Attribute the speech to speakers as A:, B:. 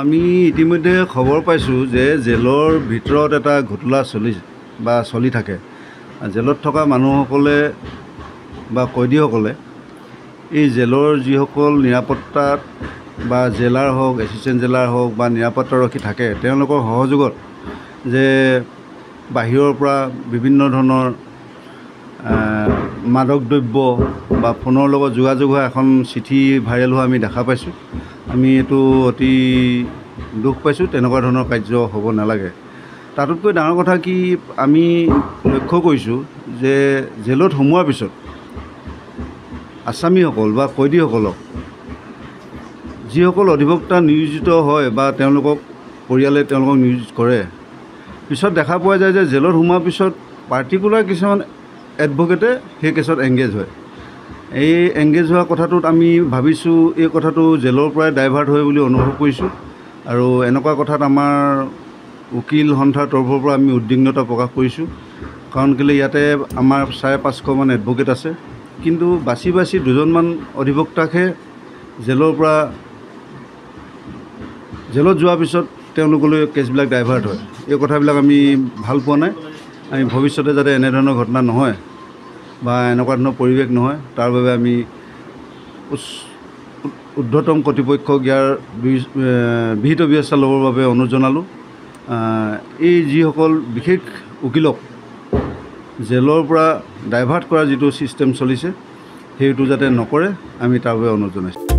A: আমি ইতিমধ্যে খবৰ পাইছোঁ যে জেলৰ ভিতৰত এটা ঘোটলা চলি থাকে। জেলত থকা মানুহসকলে বা কয়দীসকলে এই জেলৰ যিসকল নিৰাপত্তাত বা জেলাৰ হওক, এছিষ্টেণ্ট জেলাৰ হওক বা নিৰাপত্তাৰক্ষী থাকে, তেওঁলোকৰ সহযোগত যে বাহিৰৰ পৰা বিভিন্ন ধৰণৰ মাদক দ্ৰব্য বা ফোনৰ লগত যোগাযোগ হোৱা এখন চিঠি ভাইৰেল হোৱা আমি দেখা পাইছোঁ। আমি এইটো অতি দুখ পাইছোঁ। তেনেকুৱা ধৰণৰ কাৰ্য হ'ব নালাগে। তাতোতকৈ ডাঙৰ কথা কি, আমি লক্ষ্য কৰিছোঁ যে জেলত সোমোৱাৰ পিছত আসামীসকল বা কয়দীসকলক যিসকল অধিবক্তা নিয়োজিত হয় বা তেওঁলোকক পৰিয়ালে তেওঁলোকক নিয়োজিত কৰে, পিছত দেখা পোৱা যায় যে জেলত সোমোৱাৰ পিছত পাৰ্টিকুলাৰ কিছুমান এডভকেটে সেই কেছত এংগেজ হয়। এই এংগেজ হোৱা কথাটোত আমি ভাবিছোঁ এই কথাটো জেলৰ পৰাই ডাইভাৰ্ট হয় বুলি অনুভৱ কৰিছোঁ। আৰু এনেকুৱা কথাত আমাৰ উকিল সন্থাৰ তৰফৰ পৰা আমি উদ্বিগ্নতা প্ৰকাশ কৰিছোঁ। কাৰণ কেলৈ ইয়াতে আমাৰ 550মান এডভকেট আছে, কিন্তু বাছি বাছি দুজনমান অধিবক্তাকহে জেলত যোৱাৰ পিছত তেওঁলোকলৈ কেছবিলাক ডাইভাৰ্ট হয়। এই কথাবিলাক আমি ভাল পোৱা নাই। আমি ভৱিষ্যতে যাতে এনেধৰণৰ ঘটনা নহয় বা এনেকুৱা ধৰণৰ পৰিৱেশ নহয়, তাৰ বাবে আমি ঊৰ্ধ্বতম কৰ্তৃপক্ষক ইয়াৰ বিহিত ব্যৱস্থা ল'বৰ বাবে অনুৰোধ জনালোঁ। এই যিসকল বিশেষ উকিলক জেলৰ পৰা ডাইভাৰ্ট কৰা যিটো ছিষ্টেম চলিছে, সেইটো যাতে নকৰে, আমি তাৰ বাবে অনুৰোধ জনাইছোঁ।